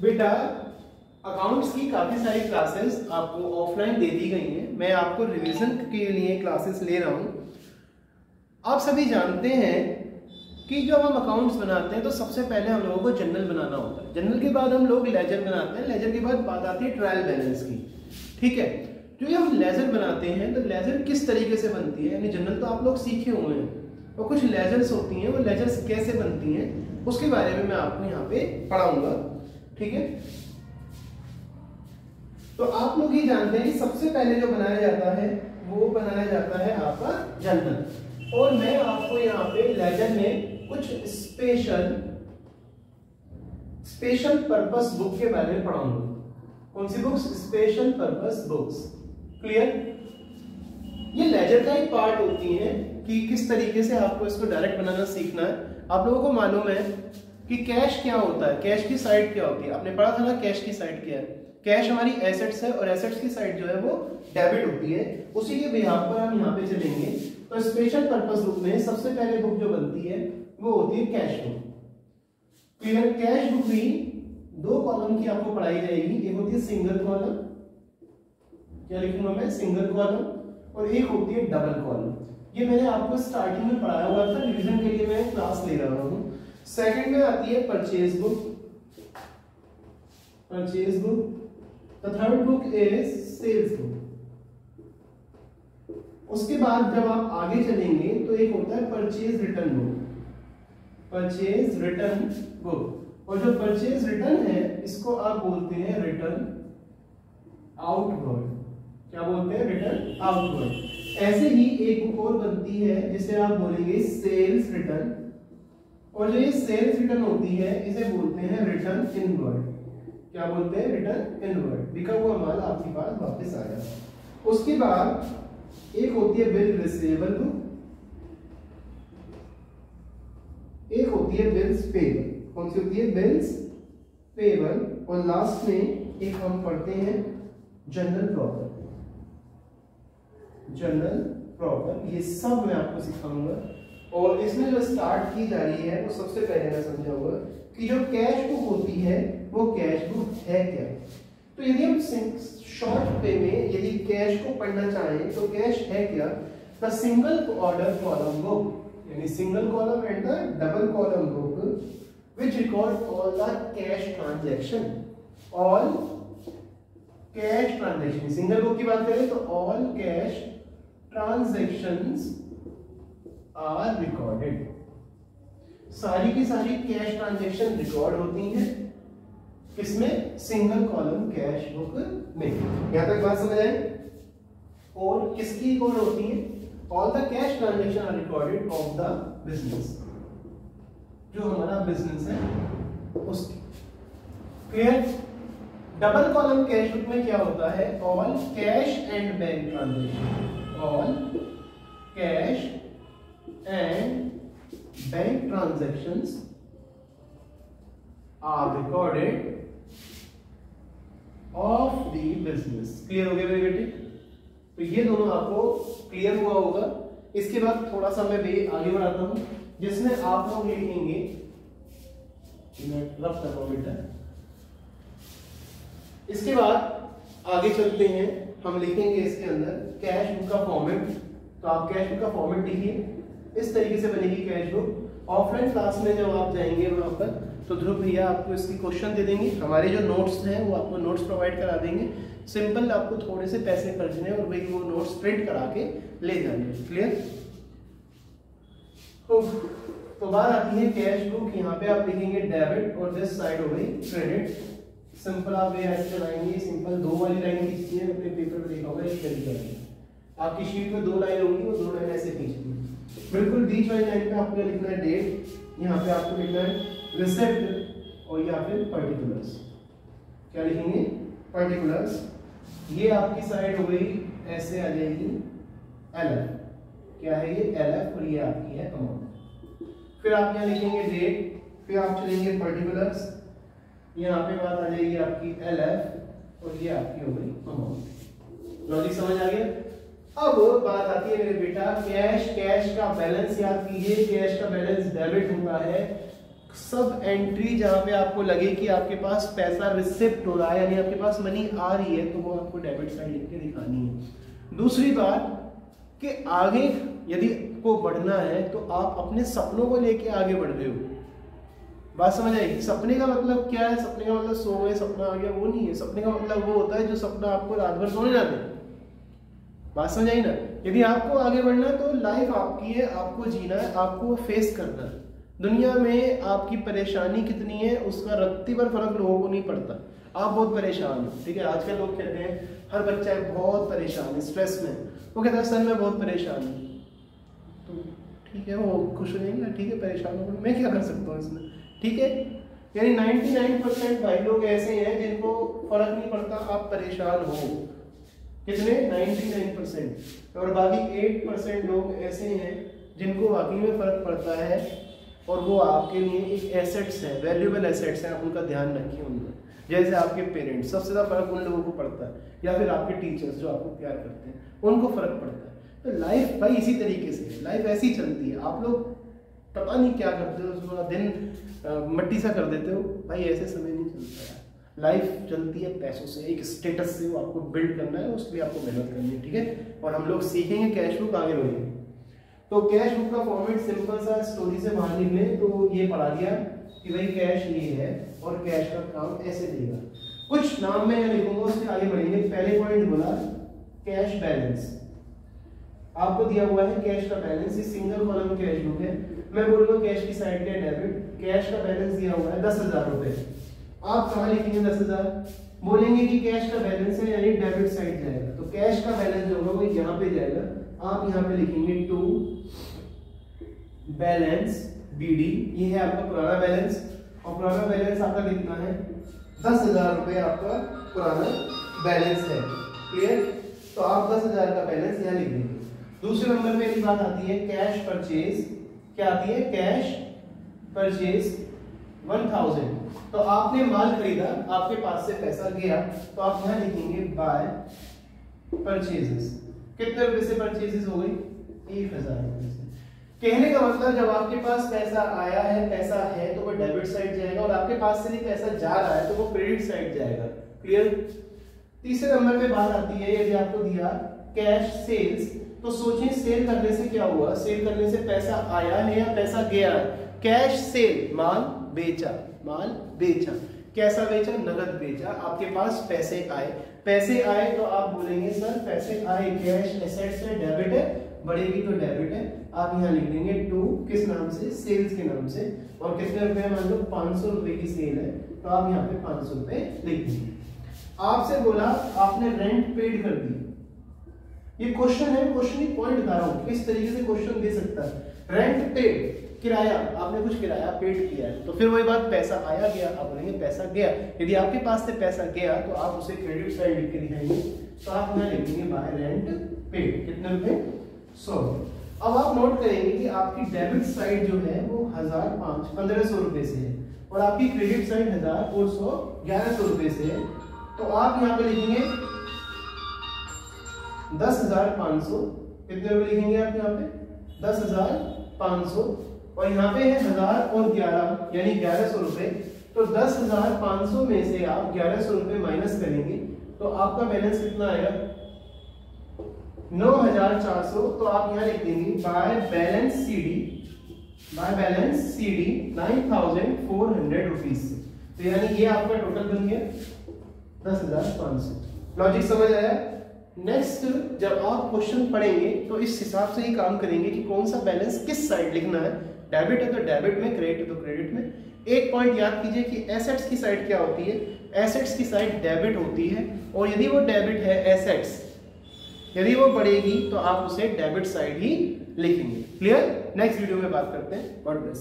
बेटा अकाउंट्स की काफी सारी क्लासेस आपको ऑफलाइन दे दी गई हैं। मैं आपको रिवीजन के लिए क्लासेस ले रहा हूं। आप सभी जानते हैं कि जब हम अकाउंट्स बनाते हैं तो सबसे पहले हम लोगों को जर्नल बनाना होता है। जर्नल के बाद हम लोग लेजर बनाते हैं। लेजर के बाद बात आती है ट्रायल बैलेंस की। ठीक है, जो ये हम लेजर बनाते हैं तो लेजर किस तरीके से बनती है, यानी जर्नल तो आप लोग सीखे हुए हैं और कुछ लेजर्स होती हैं, वो लेजर्स कैसे बनती हैं उसके बारे में मैं आपको यहाँ पे पढ़ाऊंगा। ठीक है, तो आप लोग ये जानते हैं कि सबसे पहले जो बनाया जाता है वो बनाया जाता है आपका जर्नल। और मैं आपको यहाँ पे लेजर में कुछ स्पेशल पर्पस बुक के बारे में पढ़ाऊंगा। कौन सी books? Special purpose books. Clear? ये लेजर का एक पार्ट होती है कि किस तरीके से आपको इसको डायरेक्ट बनाना सीखना है। आप लोगों को मालूम है कि कैश क्या होता है, कैश की साइड क्या होती है। आपने पढ़ा था ना कैश की साइड क्या है। कैश हमारी एसेट्स है और एसेट्स की साइड जो है वो डेबिट होती है। उसी के बिहाफ पर हम यहाँ पे चलेंगे। तो स्पेशल पर्पस बुक में सबसे पहले बुक जो बनती है वो होती है cash book. Clear? Cash book भी दो कॉलम की आपको पढ़ाई जाएगी। एक होती है सिंगल कॉलम, क्या लिखूंगा मैं? Single column. और एक होती है डबल कॉलम। ये मैंने आपको स्टार्टिंग में पढ़ाया हुआ था, रिवीजन के लिए मैं क्लास ले रहा हूँ। सेकंड में आती है purchase book. The third book is sales book. उसके बाद जब आप आगे चलेंगे तो एक होता है परचेज रिटर्न बुक। और जो परचेज रिटर्न है इसको आप बोलते हैं रिटर्न आउटवर्ड। क्या बोलते हैं? Return outward. ऐसे ही एक बुक और बनती है जिसे आप बोलेंगे सेल्स रिटर्न। और जो ये सेल्स रिटर्न होती है इसे बोलते हैं रिटर्न इनवर्ड। क्या बोलते हैं? Return inward. बिका हुआ माल आपके पास वापस आया। उसके बाद एक होती है बिल रिसीवेबल बुक, एक होती है बिल्स पेबल। कौन सी होती है? Bills payable. और लास्ट में एक हम पढ़ते हैं जनरल प्रॉपर। ये सब मैं आपको सिखाऊंगा। और इसमें जो स्टार्ट की जा रही है वो सबसे पहले मैं समझाऊंगा कि जो कैश बुक होती है वो कैश बुक है क्या। तो यदि हम शॉर्ट पे में यदि कैश को पढ़ना चाहें तो कैश है क्या? The single order column book, यानी single column and the double column book which record all the cash transaction। all cash transaction, single book की बात करें तो all cash transactions are recorded। सारी की सारी कैश ट्रांजैक्शन रिकॉर्ड होती हैं किसमें? सिंगल कॉलम कैश बुक में। यहां तक बात समझ आए? और किसकी रिकॉर्ड होती है? All the cash transaction are recorded of the business, जो हमारा बिजनेस है उसकी। Clear? Double column cash book में क्या होता है? All cash and bank transaction. All cash and bank transactions are recorded of the business. Clear हो गया मेरे बेटे? तो ये दोनों आपको क्लियर हुआ होगा। इसके बाद थोड़ा सा मैं भी आगे बढ़ाता हूं जिसमें आप लोग लिखेंगे, रफ कर रहा हूं बेटा। इसके बाद आगे चलते हैं, हम लिखेंगे इसके अंदर कैश बुक का फॉर्मेट। तो आप कैश बुक का फॉर्मेट लिखिए, इस तरीके से बनेगी कैश बुक। ऑफलाइन क्लास में जब आप जाएंगे वहां पर तो ध्रुव भैया आपको इसकी क्वेश्चन दे देंगे। हमारे जो नोट्स हैं वो आपको नोट्स प्रोवाइड करा देंगे। सिंपल आपको थोड़े से पैसे खर्चने और भाई वो नोट्स प्रिंट करा के ले जाने। क्लियर? तो बात आती है कैश बुक। यहाँ पे आप लिखेंगे डेबिट और दिस साइड हो गई क्रेडिट। सिंपल आप ये ऐसे चलाएंगे। सिंपल दो वाली लाइन खींचनी है, अपने पेपर पे देखा होगा इस तरीके से। आपकी शीट में दो लाइन होंगी, वो दो लाइन ऐसे खींचनी है। बिल्कुल बीच वाली लाइन पे आपको लिखना है डेट, यहाँ पे आपको लिखना है रिसिप्ट और या फिर पर्टिकुलर्स। क्या लिखेंगे? पर्टिकुलर्स। ये आपकी साइड हो गई ऐसे आ जाएगी एलएफ। क्या है ये? एलएफ। और ये आपकी है अमाउंट। फिर आप यहाँ लिखेंगे डेट, फिर आप चलेंगे पर्टिकुलर्स, यहाँ पे बात आ जाएगी आपकी एलएफ और ये आपकी हो गई अमाउंट। लॉजिक समझ आ गया? अब बात आती है मेरे बेटा कैश। कैश का बैलेंस याद कीजिए। कैश का बैलेंस डेबिट होता है सब एंट्री जहां पे आपको लगे कि आपके पास पैसा रिसिप्ट हो रहा है यानी आपके पास मनी आ रही है तो वो आपको डेबिट साइड लिख के दिखानी है। दूसरी बात कि आगे यदि को बढ़ना है तो आप अपने सपनों को लेके आगे बढ़ रहे हो। बात समझ आई? सपने का मतलब क्या है? सपने का मतलब सो गए सपना आ गया, वो नहीं है। सपने का मतलब वो होता है जो सपना आपको रात भर सोने जाते हैं। बात समझ आई ना? यदि आपको आगे बढ़ना है तो लाइफ आपकी है, आपको जीना है, आपको फेस करना है। दुनिया में आपकी परेशानी कितनी है उसका रत्ती भर फर्क लोगों को नहीं पड़ता। आप बहुत परेशान हो, ठीक है। आजकल लोग कहते हैं हर बच्चा बहुत परेशान है, स्ट्रेस में। वो कहता है सर मैं बहुत परेशान हूँ, तो ठीक है वो खुश हो जाएंगे, ठीक है परेशान हो, मैं क्या कर सकता हूँ इसमें, ठीक है। यानी 99% भाई लोग ऐसे हैं जिनको फर्क नहीं पड़ता आप परेशान हो। कितने? 99%। और बाकी 8% लोग ऐसे हैं जिनको वाकई में फर्क पड़ता है और वो आपके लिए एक एसेट्स है, वैल्यूएबल एसेट्स हैं। आप उनका ध्यान रखिए उनमें। जैसे आपके पेरेंट्स, सबसे ज़्यादा फर्क उन लोगों को पड़ता है, या फिर आपके टीचर्स जो आपको प्यार करते हैं उनको फर्क पड़ता है। तो लाइफ भाई इसी तरीके से है, लाइफ ऐसी चलती है। आप लोग पता नहीं क्या करते हो, पूरा दिन मट्टी सा कर देते हो, भाई ऐसे समय नहीं चलता है। लाइफ चलती है पैसों से, एक स्टेटस से। वो आपको बिल्ड करना है, उसके लिए आपको मेहनत करनी है, ठीक है। और हम लोग सीखेंगे कैश बुक आगे बढ़ेंगे। तो कैश बुक का फॉर्मेट सिंपल सा स्टोरी से बाहर निकले तो ये पढ़ा दिया कि भाई कैश ये है और कैश का काम ऐसे देगा। कुछ नाम में लिखूंगा, उसके आगे बढ़ेंगे। पहले पॉइंट बोला कैश बैलेंस, आपको दिया हुआ है कैश का बैलेंस। ये सिंगल कॉलम कैश बुक है। मैं बोलूंगा कैश की साइड पे डेबिट, कैश का बैलेंस दिया हुआ है 10,000 रुपए। आप कहाँ लिखेंगे 10,000? बोलेंगे कि कैश का बैलेंस है यानी डेबिट साइड जाएगा, तो कैश का बैलेंस जो होगा वो यहाँ पे जाएगा। आप यहाँ पे लिखेंगे टू बैलेंस BD, ये है आपका पुराना बैलेंस। और पुराना बैलेंस आपका कितना है? 10,000 रुपए आपका पुराना बैलेंस है। क्लियर? तो आप 10,000 का बैलेंस यहाँ लिख देंगे। दूसरे नंबर पे एक बात आती है कैश परचेज। क्या आती है? Cash purchase 1000। तो आपने माल खरीदा, आपके पास से पैसा गया, तो आप यहाँ लिखेंगे बाय परचेजेस। कितने रुपए से परचेजेस हो गई? 1,000 रुपए से। कहने का मतलब जब आपके पास पैसा आया है, पैसा है, तो वो डेबिट साइड जाएगा, और आपके पास से नहीं पैसा जा रहा है तो वो क्रेडिट साइड जाएगा। क्लियर? तीसरे नंबर पे बात आती है, यदि आपको दिया कैश सेल्स, तो सोचिए सेल करने से क्या हुआ? सेल करने से पैसा आया है या पैसा गया है? कैश सेल, माल बेचा, माल बेचा। कैसा बेचा? नगद बेचा। आपके पास पैसे आए, पैसे आए तो आप बोलेंगे सर पैसे आए, कैश एसेट्स है, डेबिट है, बढ़ेगी तो डेबिट है। आप यहाँ लिख देंगे टू, किस नाम से? सेल्स के नाम से। और कितने रुपए? मान लो 500 रुपए की सेल है, तो आप यहाँ पे 500 रुपए लिख देंगे। आपसे बोला आपने रेंट पेड कर दी। ये क्वेश्चन है, क्वेश्चन की पॉइंट बता रहा हूँ किस तरीके से क्वेश्चन दे सकता है। रेंट पेड, किराया, आपने कुछ किराया पेड किया है, तो फिर वही बात पैसा आया गया, आप बोलेंगे पैसा गया। यदि आपके पास से पैसा गया तो आप उसे क्रेडिट साइड लिख के दिखाएंगे, तो आप यहाँ लिखेंगे बाय रेंट पेड। कितने रुपए? 100। अब आप नोट करेंगे कि आपकी डेबिट साइड जो है वो 1500 रुपए से है, और आपकी क्रेडिट साइड 1000 और 100 1100 रुपए से है। तो आप यहाँ पे लिखेंगे 10,500। कितने रुपए लिखेंगे आप यहाँ पे? 10,500। और यहाँ पे है 1000 और 11 यानी 1100 रुपए। तो 10,500 में से आप 1100 रुपए माइनस करेंगे तो आपका बैलेंस कितना आएगा? 9,400। तो आप यहाँ लिख देंगे बाय बैलेंस CD 9,400 रुपीज। तो यानी ये आपका टोटल बन गया 10,500। लॉजिक समझ आया? नेक्स्ट जब आप क्वेश्चन पढ़ेंगे तो इस हिसाब से ही काम करेंगे कि कौन सा बैलेंस किस साइड लिखना है। डेबिट है तो डेबिट में, क्रेडिट है तो क्रेडिट में। एक पॉइंट याद कीजिए कि एसेट्स की साइड क्या होती है? एसेट्स की साइड डेबिट होती है, और यदि वो डेबिट है एसेट्स, यदि वो बढ़ेगी तो आप उसे डेबिट साइड ही लिखेंगे। क्लियर? नेक्स्ट वीडियो में बात करते हैं। God bless.